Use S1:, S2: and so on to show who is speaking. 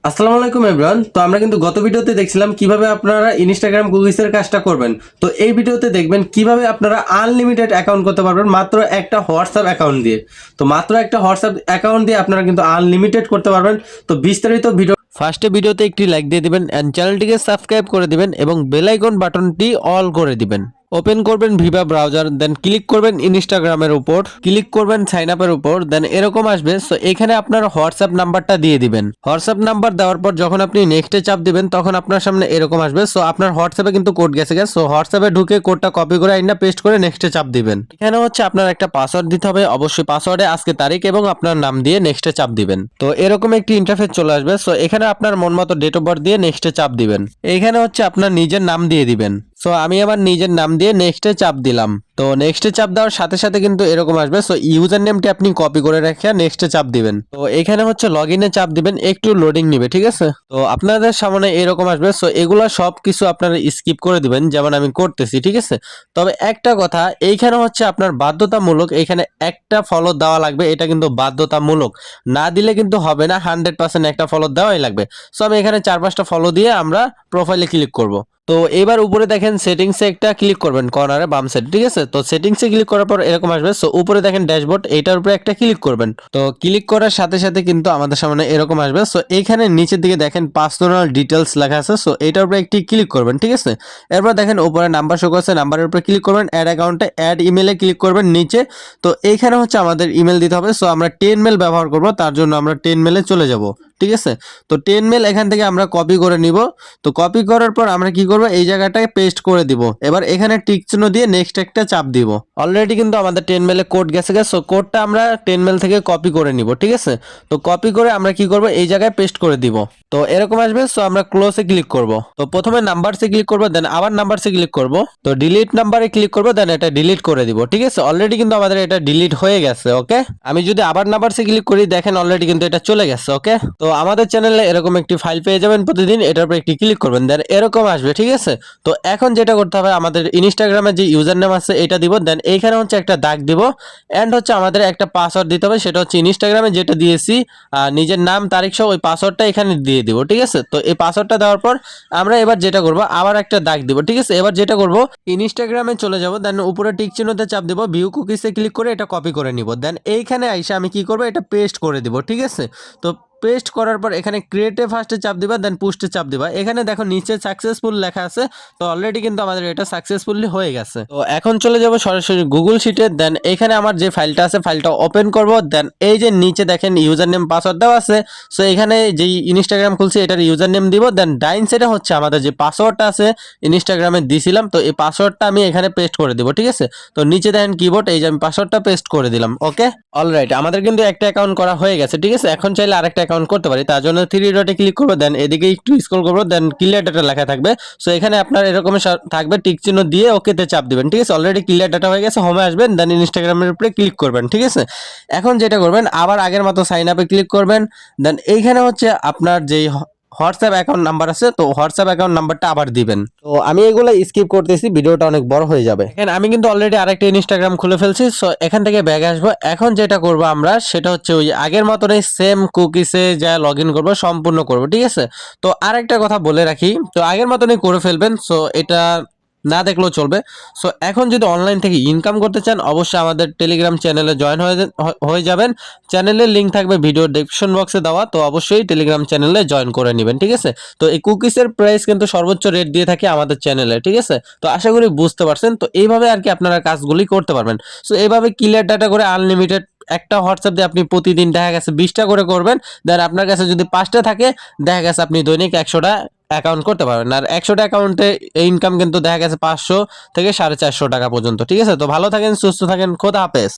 S1: আসসালামু আলাইকুম এভরিওয়ান। তো আমরা কিন্তু গত ভিডিওতে দেখছিলাম কিভাবে আপনারা ইনস্টাগ্রাম কুকিজের কাজটা করবেন। তো এই ভিডিওতে দেখবেন কিভাবে আপনারা আনলিমিটেড অ্যাকাউন্ট করতে পারবেন মাত্র একটা হোয়াটসঅ্যাপ অ্যাকাউন্ট দিয়ে। তো মাত্র একটা হোয়াটসঅ্যাপ অ্যাকাউন্ট দিয়ে আপনারা কিন্তু আনলিমিটেড করতে পারবেন। তো বিস্তারিত ভিডিও ফার্স্টে ভিডিওতে একটি লাইক দিয়ে দিবেন এন্ড চ্যানেলটিকে সাবস্ক্রাইব করে দিবেন এবং বেল আইকন বাটনটি অল করে দিবেন। ওপেন করবেন ভিভা ব্রাউজার, দেন ক্লিক করবেন ইনস্টাগ্রামের উপর, ক্লিক করবেন সাইন আপের উপর, দেন এরকম আসবে। সো এখানে আপনার হোয়াটসঅ্যাপ নাম্বারটা দিয়ে দিবেন। হোয়াটসঅ্যাপ নাম্বার দেওয়ার পর যখন আপনি নেক্সটে চাপ দিবেন তখন আপনার সামনে এরকম আসবে। সো আপনার হোয়াটসঅ্যাপে কিন্তু কোড গেছে। সো হোয়াটসঅ্যাপে ঢুকে কোডটা কপি করে আইনা পেস্ট করে নেক্সটে চাপ দিবেন। এখানে হচ্ছে আপনার একটা পাসওয়ার্ড দিতে হবে, অবশ্যই পাসওয়ার্ডে আজকে তারিখ এবং আপনার নাম দিয়ে নেক্সটে চাপ দিবেন। তো এরকম একটি ইন্টারফেস চলে আসবে। সো এখানে আপনার মন মতো ডেট অফ বার্থ দিয়ে নেক্সটে চাপ দিবেন। এখানে হচ্ছে আপনার নিজের নাম দিয়ে দিবেন। সো আমি আমার নিজের নাম দিয়ে নেক্সটে চাপ দিলাম। তো নেক্সটে চাপ দেওয়ার সাথে সাথে কিন্তু এরকম আসবে। সো ইউজার নেমটি আপনি কপি করে রেখে নেক্সটে চাপ দিবেন। তো এখানে হচ্ছে লগ ইনে চাপ দিবেন, একটু লোডিং নিবে, ঠিক আছে। তো আপনাদের সামনে এরকম আসবে। সো এগুলা সব কিছু আপনারা স্কিপ করে দিবেন, যেমন আমি করতেছি, ঠিক আছে। তবে একটা কথা, এইখানে হচ্ছে আপনার বাধ্যতামূলক, এইখানে একটা ফলো দেওয়া লাগবে, এটা কিন্তু বাধ্যতামূলক। না দিলে কিন্তু হবে না, 100% একটা ফলো দেওয়াই লাগবে। সো আমি এখানে 4-5টা ফলো দিয়ে আমরা প্রোফাইলে ক্লিক করব। তো এবার উপরে দেখেন সেটিংসে একটা ক্লিক করবেন কর্নারে বাম সাইড, ঠিক আছে। তো সেটিংসে ক্লিক করার পর এরকম আসবে। সো উপরে দেখেন ড্যাশবোর্ড, এইটার উপরে একটা ক্লিক করবেন। তো ক্লিক করার সাথে সাথে কিন্তু আমাদের সামনে এরকম আসবে। সো এইখানে নিচের দিকে দেখেন পার্সোনাল ডিটেলস লেখা আছে। সো এইটার উপরে একটি ক্লিক করবেন, ঠিক আছে। এরপর দেখেন উপরে নাম্বার শো করছে, নাম্বারের উপরে ক্লিক করবেন, অ্যাড অ্যাকাউন্টে অ্যাড ইমেলে ক্লিক করবেন নিচে। তো এইখানে হচ্ছে আমাদের ইমেল দিতে হবে। সো আমরা 10 মেল ব্যবহার করব, তার জন্য আমরা 10 মেলে চলে যাব, ঠিক আছে। তো 10 মেল এখান থেকে আমরা কপি করে নিব। তো কপি করার পর আমরা কি করব, এই জায়গাটায় পেস্ট করে দিব। এবার এখানে টিক চিহ্ন দিয়ে নেক্সট একটা চাপ দিব। অলরেডি কিন্তু আমাদের 10 মেলে কোড গেছে। সো কোডটা আমরা 10 মেল থেকে কপি করে নিব, ঠিক আছে। তো কপি করে আমরা কি করব, এই জায়গায় পেস্ট করে দিব। তো এরকম আসবে। সো আমরা ক্লোজে ক্লিক করব। তো প্রথমে নাম্বারসে ক্লিক করব, দেন আবার নাম্বারসে ক্লিক করব। তো ডিলিট নাম্বারে ক্লিক করব, দেন এটা ডিলিট করে দিব, ঠিক আছে। অলরেডি কিন্তু আমাদের এটা ডিলিট হয়ে গেছে, ওকে। আমি যদি আবার নাম্বারসে ক্লিক করি, দেখেন অলরেডি কিন্তু এটা চলে গেছে, ওকে। তো আমাদের চ্যানেলে এরকম একটি ফাইল পেয়ে যাবেন প্রতিদিন, এটার উপর একটি ক্লিক করবেন, দেন এরকম আসবে, ঠিক আছে। তো এখন যেটা করতে হবে, আমাদের ইনস্টাগ্রামে যে ইউজার নেম আছে এটা দিব, দেন এইখানে হচ্ছে একটা দাগ দিব, এন্ড হচ্ছে আমাদের একটা পাসওয়ার্ড দিতে হবে, সেটা হচ্ছে ইনস্টাগ্রামে যেটা দিয়েছি নিজের নাম তারিখ সহ ওই পাসওয়ার্ডটা এখানে দিয়ে দিব, ঠিক আছে। তো এই পাসওয়ার্ডটা দেওয়ার পর আমরা এবার যেটা করব, আবার একটা দাগ দিব, ঠিক আছে। এবার যেটা করব, ইনস্টাগ্রামে চলে যাব, দেন উপরে টিক চিহ্নতে চাপ দেব, ভিউ কুকিজে ক্লিক করে এটা কপি করে নিব, দেন এইখানে আইসা আমি কি করব, এটা পেস্ট করে দিব, ঠিক আছে। তো পেস্ট করার পর এখানে ক্রিয়েটে ফার্স্টে চাপ দিবা, দেন পোস্টে চাপ দিবা। এখানে দেখো নিচে সাকসেসফুল লেখা আছে। তো অলরেডি কিন্তু আমাদের এটা সাকসেসফুলি হয়ে গেছে। তো এখন চলে যাব সরাসরি গুগল শিটে, দেন এখানে আমার যে ফাইলটা আছে ফাইলটা ওপেন করব। দেন এই যে নিচে দেখেন ইউজার নেম পাসওয়ার্ড দেওয়া আছে। সো এখানে যেই ইনস্টাগ্রাম খুলছি এটার ইউজার নেম দিব, দেন ডাইন সাইডে হচ্ছে আমাদের যে পাসওয়ার্ডটা আছে ইনস্টাগ্রামে দিছিলাম, তো এই পাসওয়ার্ডটা আমি এখানে পেস্ট করে দিব, ঠিক আছে। তো নিচে দেখেন কিবোর্ড, এই যে আমি পাসওয়ার্ডটা পেস্ট করে দিলাম, ওকে। অলরাইট, আমাদের কিন্তু একটা অ্যাকাউন্ট করা হয়ে গেছে, ঠিক আছে। এখন চাইলে আরেকটা অ্যাকাউন্ট করতে পারি, তার জন্য 3 ডটে ক্লিক করবো, দেন এদিকে একটু স্ক্রল করবো, দেন ক্লিয়ার ডাটা লেখা থাকবে। সো এখানে আপনার এরকম থাকবে, টিক চিহ্ন দিয়ে ওকেতে চাপ দিবেন, ঠিক আছে। অলরেডি ক্লিয়ার ডাটা হয়ে গেছে, হোমে আসবেন, দেন ইনস্টাগ্রামের উপরে ক্লিক করবেন, ঠিক আছে। এখন যেটা করবেন, আবার আগের মতো সাইন আপে ক্লিক করবেন, দেন এইখানে হচ্ছে আপনার যেই হোয়াটসঅ্যাপ অ্যাকাউন্ট নাম্বার আছে, তো হোয়াটসঅ্যাপ অ্যাকাউন্ট নাম্বারটা আবার দিবেন। তো আমি এগুলো স্কিপ করতেছি, ভিডিওটা অনেক বড় হয়ে যাবে। এখানে আমি কিন্তু অলরেডি আরেকটা ইনস্টাগ্রাম খুলে ফেলছি। সো এখান থেকে ব্যাগে আসবো। এখন যেটা করব আমরা, সেটা হচ্ছে ওই আগের মতনই সেম কুকিসে যা লগ ইন করবো সম্পূর্ণ করবো, ঠিক আছে। তো আরেকটা কথা বলে রাখি, তো আগের মতনই করে ফেলবেন। সো এটা না দেখলেও চলবে। সো এখন যদি অনলাইন থেকে ইনকাম করতে চান, অবশ্যই আমাদের টেলিগ্রাম চ্যানেলে জয়েন হয়ে যাবেন। চ্যানেলের লিঙ্ক থাকবে ভিডিও ডেসক্রিপশন বক্সে দেওয়া, তো অবশ্যই টেলিগ্রাম চ্যানেলে জয়েন করে নেবেন, ঠিক আছে। তো এই কুকিজের প্রাইস কিন্তু সর্বোচ্চ রেট দিয়ে থাকে আমাদের চ্যানেলে, ঠিক আছে। তো আশা করি বুঝতে পারছেন। তো এইভাবে আর কি আপনারা কাজগুলি করতে পারবেন। সো এইভাবে ক্লিয়ার ডাটা করে আনলিমিটেড একটা হোয়াটসঅ্যাপ দিয়ে আপনি প্রতিদিন দেখা গেছে 20টা করে করবেন, দেন আপনার কাছে যদি 5টা থাকে, দেখা গেছে আপনি দৈনিক 100টা অ্যাকাউন্ট করতে পারবেন। আর 100টা অ্যাকাউন্টে ইনকাম কিন্তু দেখা গেছে 500 থেকে 450 টাকা পর্যন্ত, ঠিক আছে। তো ভালো থাকেন, সুস্থ থাকেন, খোদা হাফেজ।